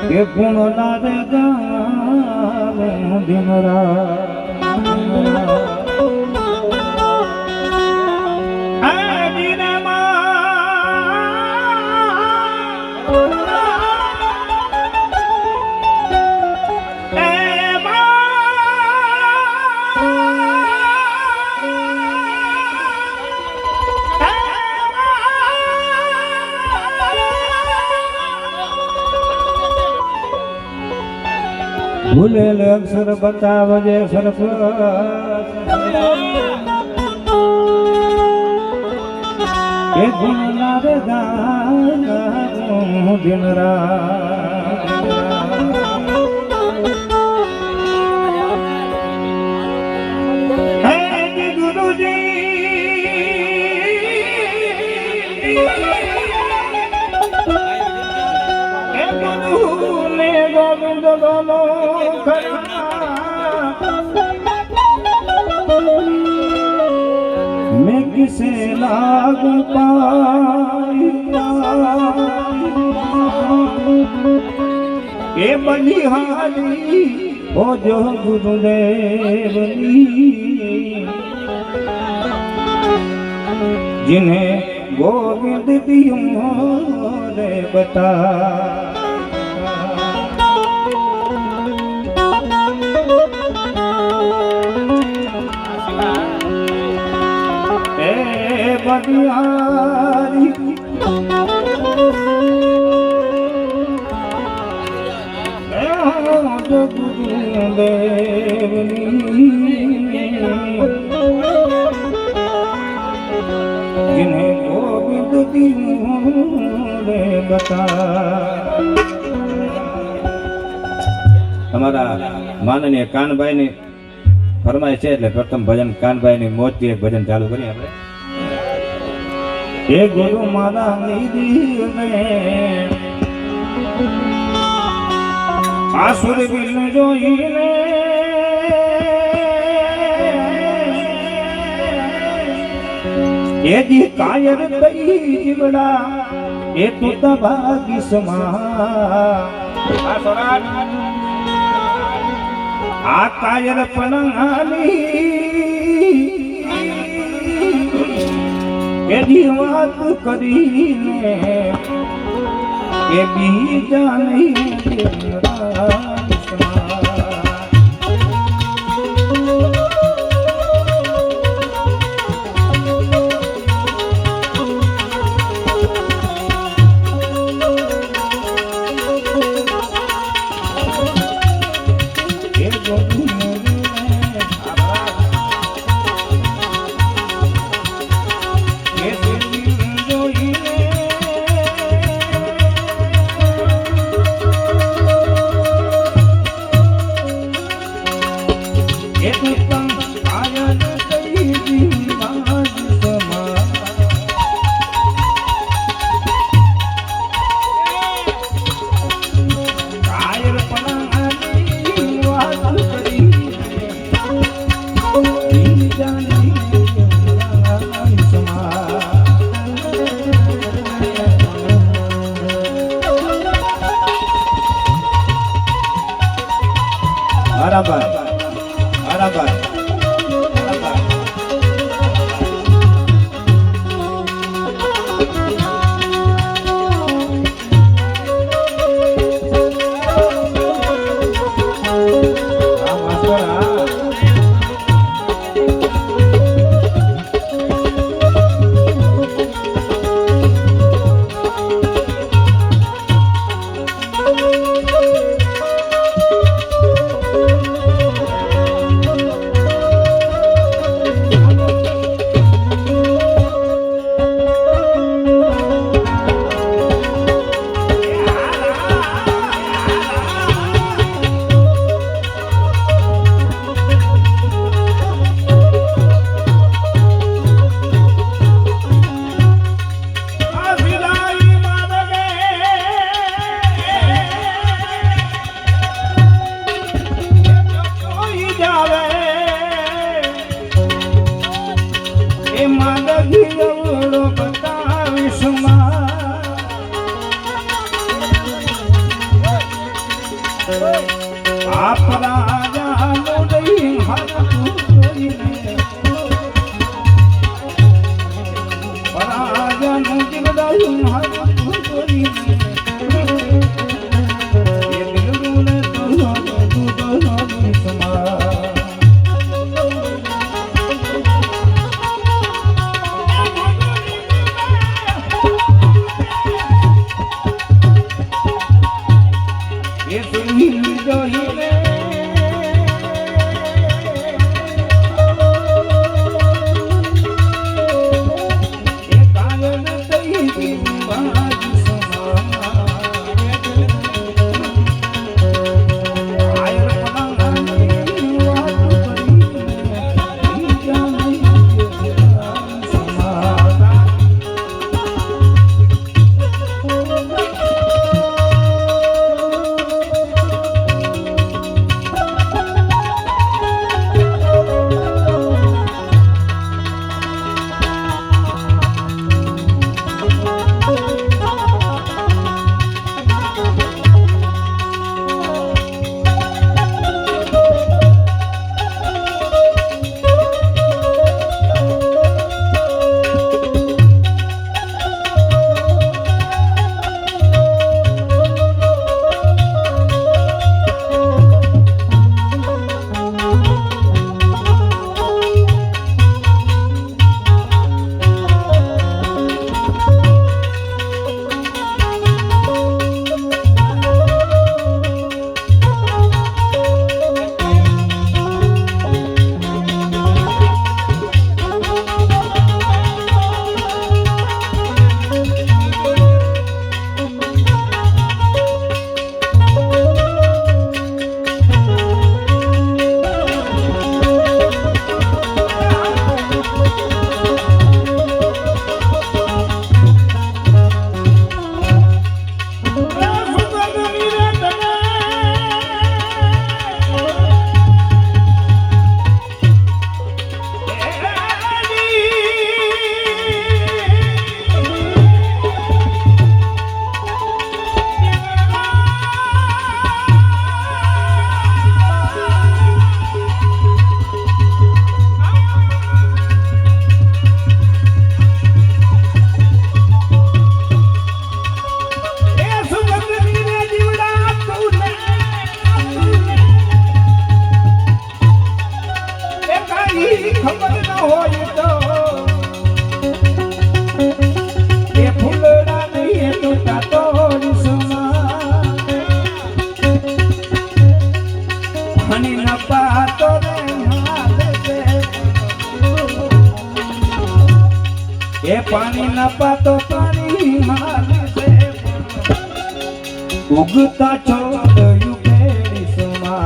કે ગુણના રે ગામે દિનરા ભૂલેલ અક્ષર બતાવજે સરપંચ એ ગુણના રે ગામ દિનરા હે ગુરુજી હે ગુરુ ને ગોવિંદ ગોલો मैं किसे लाग पाई ए बलिहारी हो जो गुरुदेवनी जिन्हें गोविंद दियो रे बता बलिहारी जो गुरुदेवनी जिन्हें गोविंद दियो रे बता हमारा माननीय कानभाई ने फरमाय છે એટલે પ્રથમ ભજન કાનભાઈ ની મોજથી એક ભજન ચાલુ કરીએ આપણે હે ગુરુ મારા નિધિ ને આસુર બિલ જોઈને એ દી કાયર થઈ જીવડા એ તું તભાગી સમા આ સોરાટ આ કાયર પણાલી એની વાત કરીને એ બીજા નહીં બરાબર पानी न पातो पानी मारे से उगता छोड़ युगेरी सुमा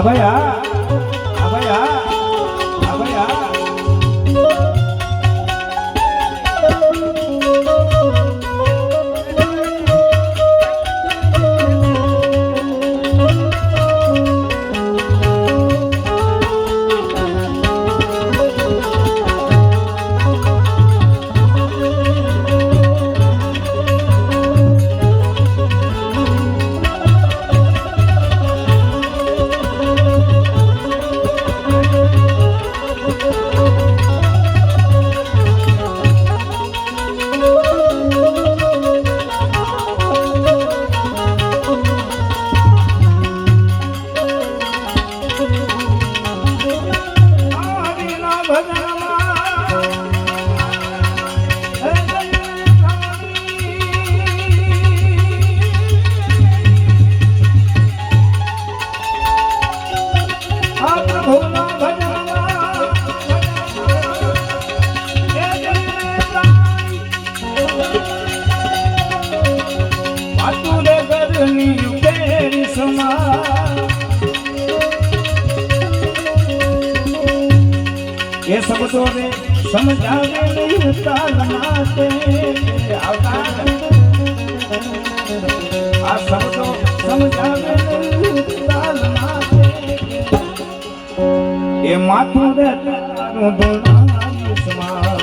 भैया भैया भैया આતુરે ઘરની કેરી સમા એ શબ્દો ને સમજાવે નહીં તાલ માટે આવતા આ શબ્દો સમજાવે નહીં તાલ માટે એ માથું રે તારું ધોળાની સમા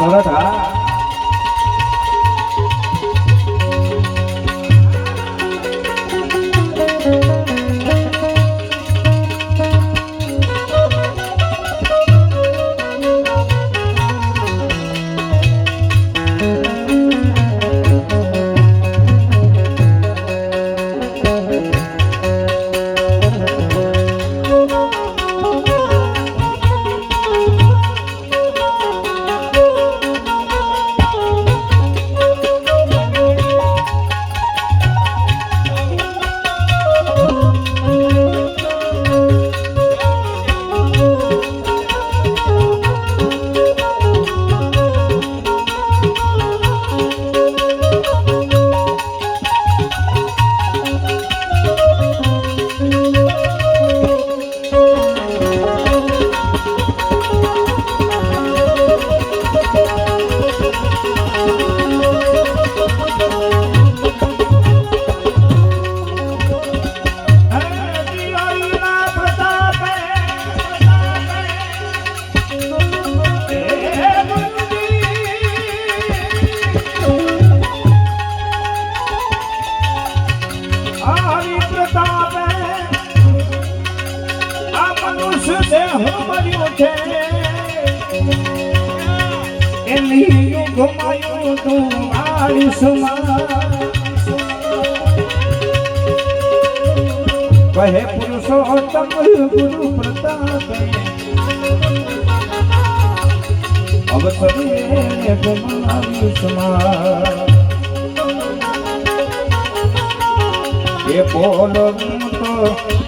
તરત હા ઘુમાયું તું મારી સમા કહે પુરુષોત્તમ ગુરુ પ્રતાપ અવસરે ઘુમાવી સમા એ બોલવું તો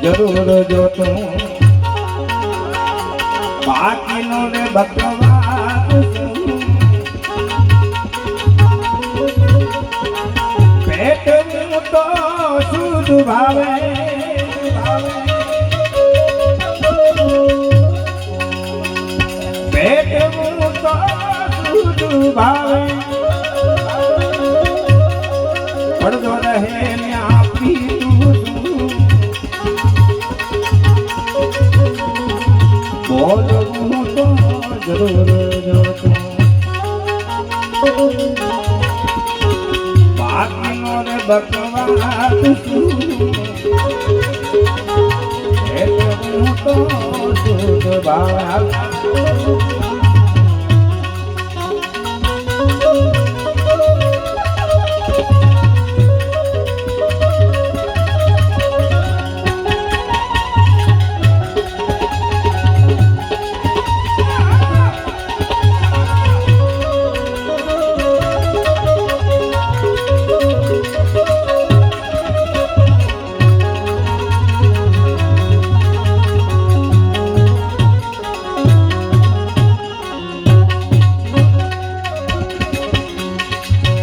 જરૂર જોતું બાકીનો રે ભગવાન પેટનું તો શુદ્ધ ભાવે પેટનું તો શુદ્ધ ભાવે પડદો રહે ને આપી બોલવું તો જરૂર જોતું બાકીનો રે ભગવાન એટલું તો શુદ્ધ ભાવ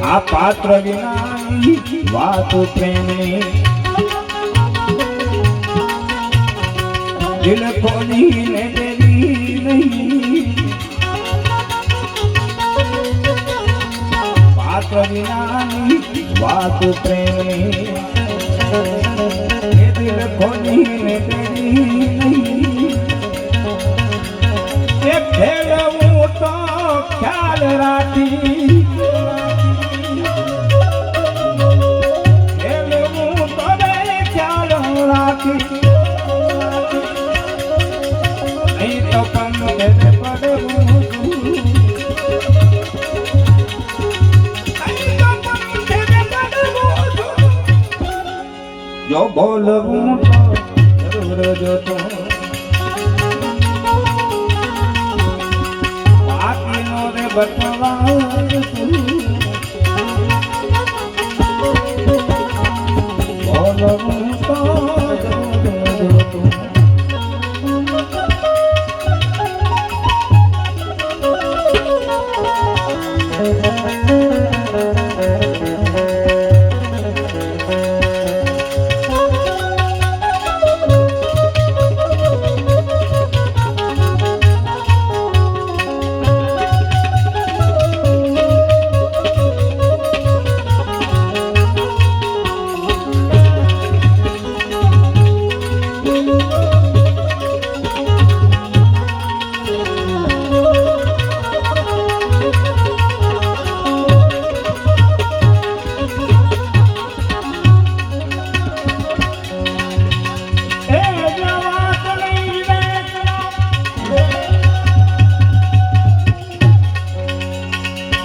આ પાત્ર વિનાની વાત પ્રેમની દિલ ખોલીને દેવી નહીં પાત્ર વિનાની વાત પ્રેમની દિલ ખોલીને દેવી નહીં એ ખેલવું તો ખ્યાલ રાખી નહીં તો પણ બોલવું તો જરૂર જોતો બાકીનો રે બટવા બોલવું તો જરૂર જોતો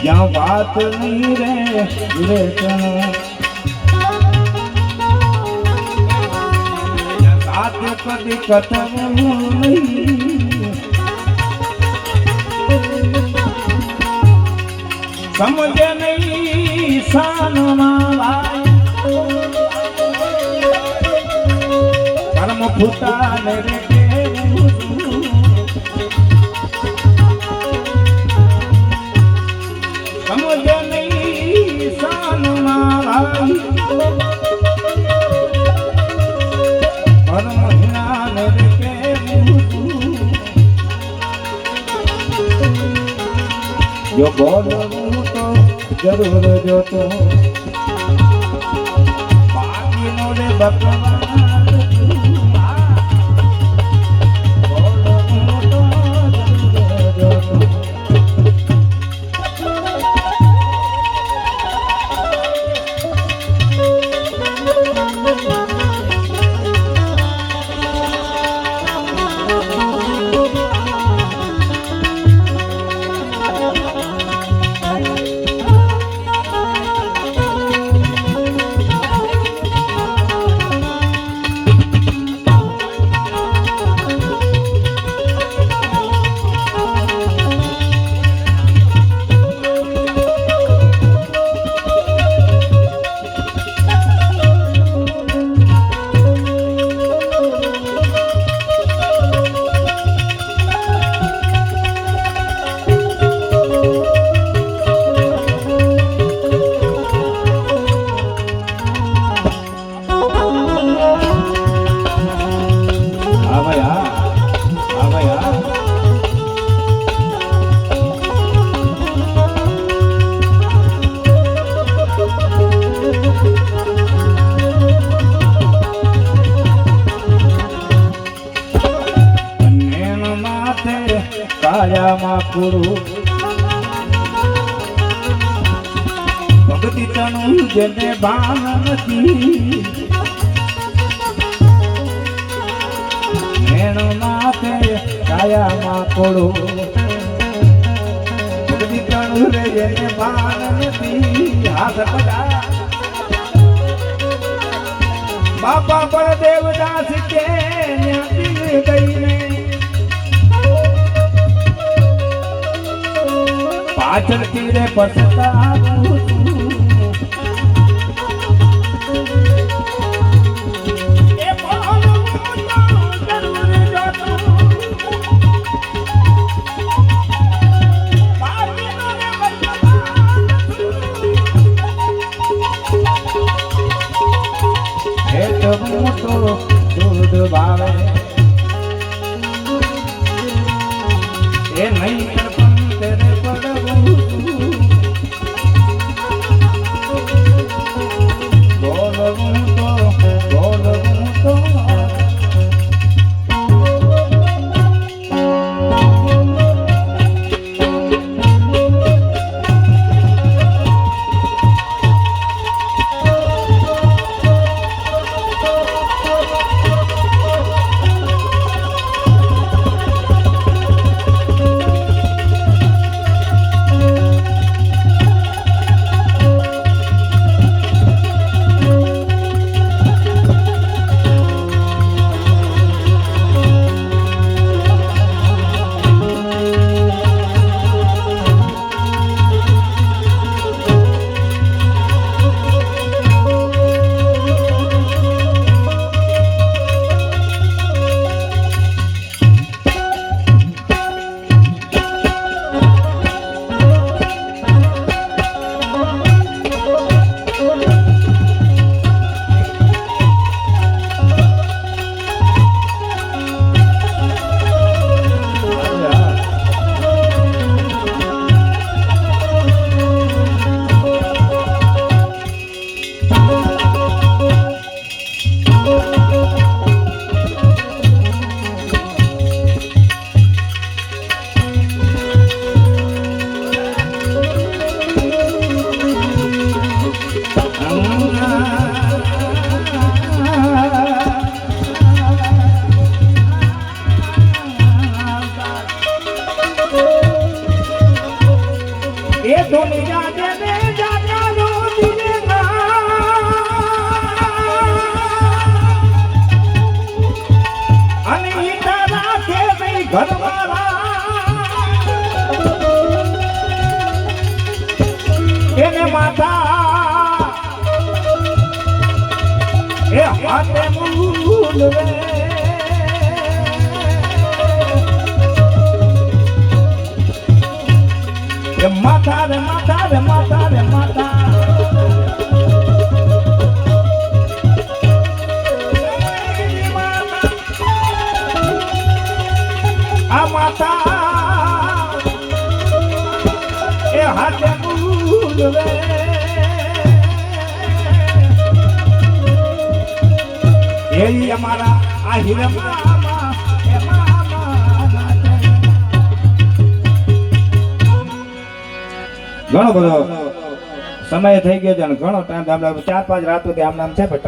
જ્યાં વાત નહીં રે વિવેચનો સાથે કદી કથવું નહીં સમજે નહીં સાનમાં કર્મ ફૂટાને રે સમજે નહીં સાનમાં કર્મ હિનાને રે જો બોલવું તો જરૂર જોતો બાકીનો રે બકવા કાયામાં પૂરું ભક્તિ તનું જેને ભાન નથી મેણ માથે કાયામાં પૂરું ભક્તિ તનું રે જેને ભાન નથી હાથ પડા બાપા પર દેવદાસ કે ન્યાતી ગઈને પાછળથી રે પછતાવું એ બોલવું તો જરૂર જોતો બાકીનો રે બચવા હેત મોટો દૂધ ભાવે એ નહીં દુનિયા જેને જાણ્યો દિને અને ઈટા રાખે નહીં ઘરવાળા એને માથા એ હાથે મૂલવે એ માથા રે માથા રે માથા રે માથા આ માતા એ હાથે મૂલવે એ અમારા આ હીરા મામા એ મામા ઘણો બધો સમય થઈ ગયો છે અને ઘણો ટાઈમ 4-5 રાત સુધી આમ નામ છે પણ